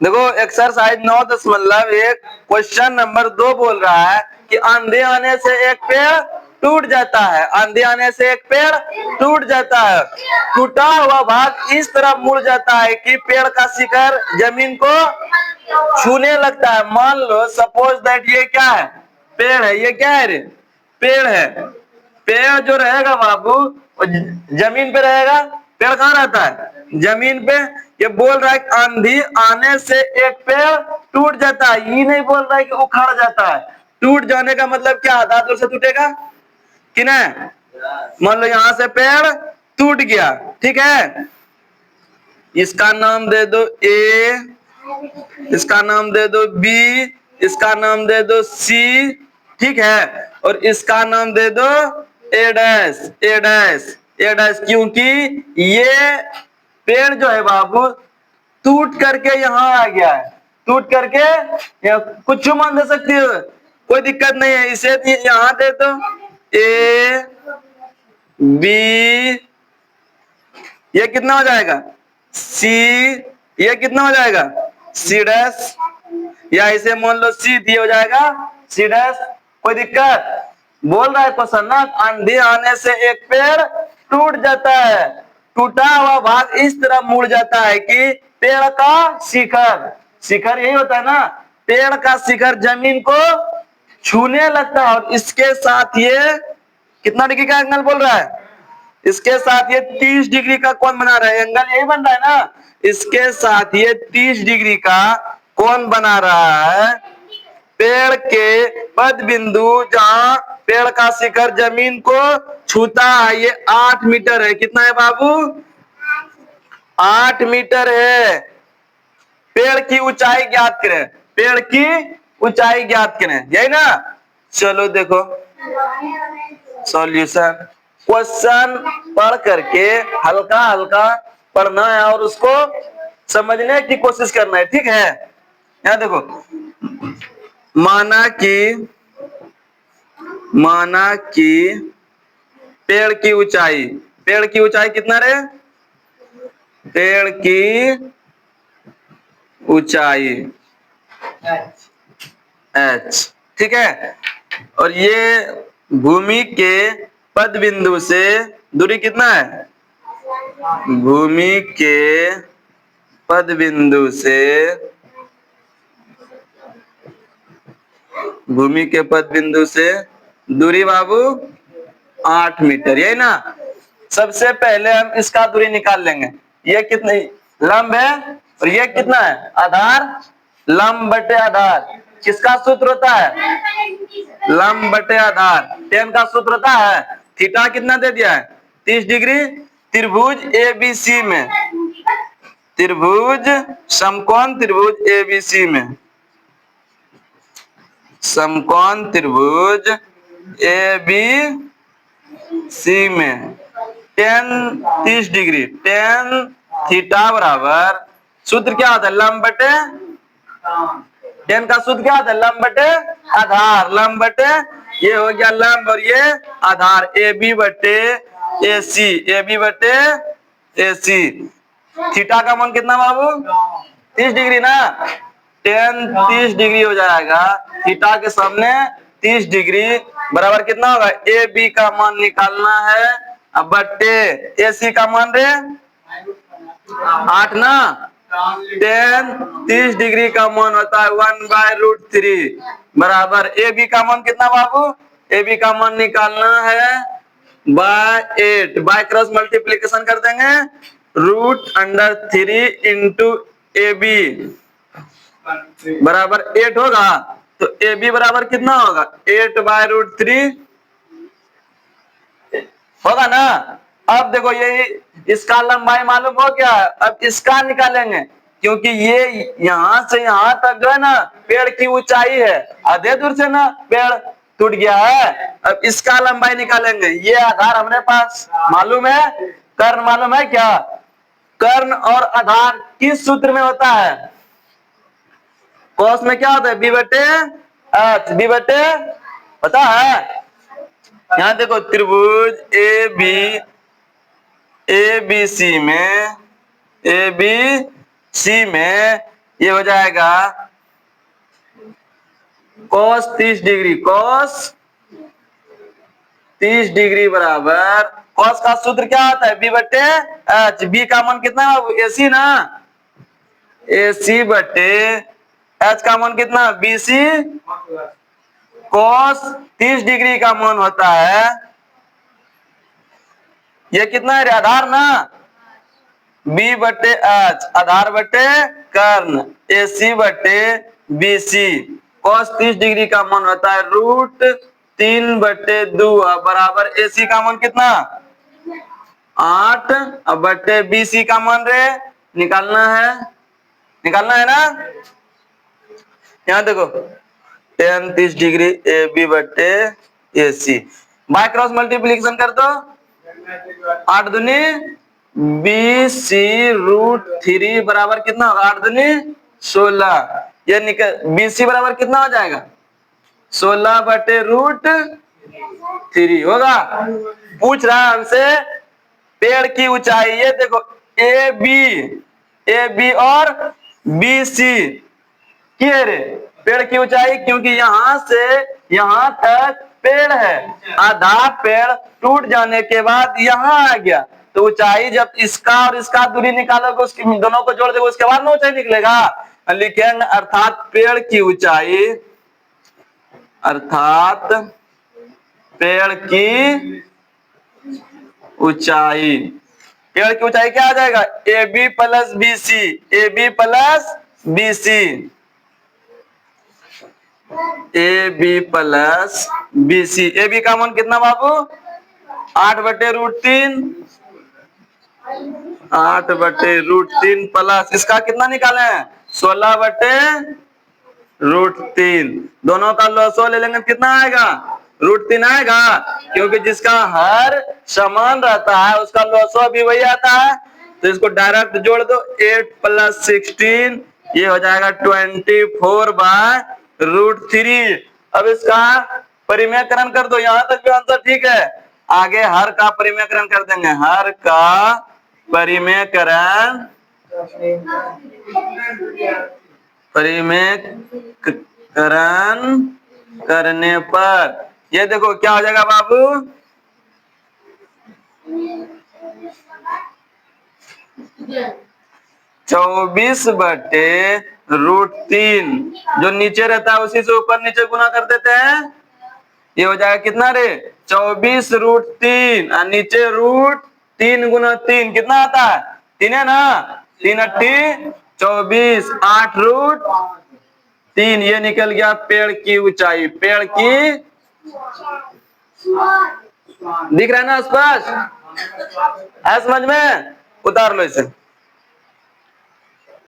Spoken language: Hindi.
देखो एक्सरसाइज 9.1 क्वेश्चन नंबर 2 बोल रहा है कि आंधी आने से एक पेड़ टूट जाता है। आंधी आने से एक पेड़ टूट जाता है। टूटा हुआ भाग इस तरह मुड़ जाता है कि पेड़ का शिखर जमीन को छूने लगता है। मान लो सपोज दैट ये क्या है, पेड़ है। ये क्या है रे? पेड़ है। पेड़ जो रहेगा बाबू वो जमीन पे रहेगा। पेड़ कहाँ रहता है? जमीन पे। ये बोल रहा है कि आंधी आने से एक पेड़ टूट जाता है, ये नहीं बोल रहा है कि उखड़ जाता है। टूट जाने का मतलब क्या? आधा दूर से टूटेगा कि नहीं। मान लो यहां से पेड़ टूट गया, ठीक है। इसका नाम दे दो ए, इसका नाम दे दो बी, इसका नाम दे दो सी, ठीक है। और इसका नाम दे दो ए डैश, ए डैश, ए डैश। क्योंकि ये पेड़ जो है बाबू टूट करके यहाँ आ गया है। टूट करके कुछ मान दे सकती हो, कोई दिक्कत नहीं है। इसे यहाँ दे दो ए बी, ये कितना हो जाएगा? सी, ये कितना हो जाएगा? C dash. या इसे मान लो सी दिया हो जाएगा सी डैश। कोई दिक्कत? बोल रहा है क्वेश्चन ना, आंधी आने से एक पेड़ टूट जाता है। टूटा हुआ भाग इस तरह मुड़ जाता है कि पेड़ का शिखर, शिखर यही होता है ना, पेड़ का शिखर जमीन को छूने लगता है। और इसके साथ ये कितना डिग्री का एंगल बोल रहा है? इसके साथ ये 30 डिग्री का कोण बना रहा है। एंगल यही बन रहा है ना। इसके साथ ये 30 डिग्री का कोण बना रहा है। पेड़ के पद बिंदु जहां पेड़ का शिखर जमीन को छूता है ये 8 मीटर है। कितना है बाबू? 8 मीटर है। पेड़ की ऊंचाई ज्ञात करें, पेड़ की ऊंचाई ज्ञात करें, यही ना। चलो देखो सॉल्यूशन। क्वेश्चन पढ़ करके हल्का हल्का पढ़ना है और उसको समझने की कोशिश करना है, ठीक है। यहाँ देखो, माना कि पेड़ की ऊंचाई, पेड़ की ऊंचाई कितना रे? पेड़ की ऊंचाई h, ठीक है। और ये भूमि के पद बिंदु से दूरी कितना है? भूमि के पद बिंदु से, भूमि के पद बिंदु से दूरी बाबू 8 मीटर, यही ना। सबसे पहले हम इसका दूरी निकाल लेंगे। ये कितनी लंब है और ये कितना है? आधार। लंब बटे आधार किसका सूत्र होता है? लंब बटे आधार। टेन का सूत्र होता है। थीटा कितना दे दिया है? 30 डिग्री। त्रिभुज एबीसी में, त्रिभुज समकोण त्रिभुज एबीसी में, समकोण त्रिभुज ए बी सी में टेन 30 डिग्री, टेन थीटा बराबर सूत्र क्या होता है? लंब बटे, टेन का सूत्र क्या होता है? लंब बटे आधार। लंब बटे, ये हो गया लंब और ये आधार। ए बी बटे ए सी, ए बी बटे ए सी। थीटा का मान कितना बाबू? 30 डिग्री ना। टेन 30 डिग्री हो जाएगा। थीटा के सामने 30 डिग्री बराबर कितना होगा? ए बी का मान निकालना है। अब बट्टे ए सी का मान रे 8 ना। टेन 30 डिग्री का मान होता है 1/√3 बराबर ए बी का मान कितना बाबू? ए बी का मान निकालना है बाय 8, बाय क्रॉस मल्टीप्लीकेशन कर देंगे। √3 इंटू ए बी बराबर 8 होगा। तो ए बी बराबर कितना होगा? 8/√3 होगा ना। अब देखो यही इसका लंबाई मालूम हो गया। अब इसका निकालेंगे क्योंकि ये यहां से यहां तक जो है ना पेड़ की ऊंचाई है। आधे दूर से ना पेड़ टूट गया है। अब इसका लंबाई निकालेंगे। ये आधार हमारे पास मालूम है, कर्ण मालूम है क्या? कर्ण और आधार किस सूत्र में होता है? कॉस में क्या होता है? बी बटे एच, बी बटे पता है। यहाँ देखो त्रिभुज ए बी सी में, ए बी सी में ये हो जाएगा cos 30 डिग्री, cos 30 डिग्री बराबर cos का सूत्र क्या होता है, b बटे एच। b का मान कितना है, ac ना, ac बटे h का मान कितना, bc cos 30 डिग्री का मान होता है, ये कितना है आधार ना, b बटे h आधार बटे कर्ण, ac बटे bc cos 30 डिग्री का मान होता है √3 बटे 2 बराबर ac का मान कितना 8 बटे bc का मान रे निकालना है ना। यहाँ देखो tan 30 डिग्री ab बटे ac बाय क्रॉस मल्टीप्लीकेशन कर दो, 8 दूनी bc √3 बराबर कितना होगा, 8 दूनी 16, ये निकल bc बराबर कितना हो जाएगा 16 बटे √3 होगा। पूछ रहा है हमसे पेड़ की ऊंचाई, ये देखो ए बी और बी सी की है रे पेड़ की ऊंचाई, क्योंकि यहां से यहां तक पेड़ है, आधा पेड़ टूट जाने के बाद यहां आ गया, तो ऊंचाई जब इसका और इसका दूरी निकालोगे, उसकी दोनों को जोड़ दोगे, उसके बाद में ऊंचाई निकलेगा। लेकिन अर्थात पेड़ की ऊंचाई, अर्थात पेड़ की ऊंचाई, पेड़ की ऊंचाई क्या आ जाएगा, A B plus B C, A B plus B C, A B plus B C. A B का मान कितना बाबू 8 बटे √3, 8 बटे √3 प्लस इसका कितना निकाले 16 बटे √3, दोनों का लॉसो ले लेंगे कितना आएगा √3 आएगा, क्योंकि जिसका हर समान रहता है उसका लॉसो भी वही आता है, तो इसको डायरेक्ट जोड़ दो, 8 + 16 ये हो जाएगा 24 बाय √3। अब इसका परिमेयकरण कर दो, यहां तक भी आंसर ठीक है, आगे हर का परिमेयकरण कर देंगे, हर का परिमेयकरण करने पर ये देखो क्या हो जाएगा बाबू 24 बटे √3, जो नीचे रहता है उसी से ऊपर नीचे गुना कर देते हैं, ये हो जाएगा कितना रे 24 √3 और नीचे √3 गुना 3 कितना आता है 3 है ना, 3 × 24 8 √3, ये निकल गया पेड़ की ऊंचाई, पेड़ की दिख रहा है ना स्पष्ट है, समझ में, उतार लो इसे।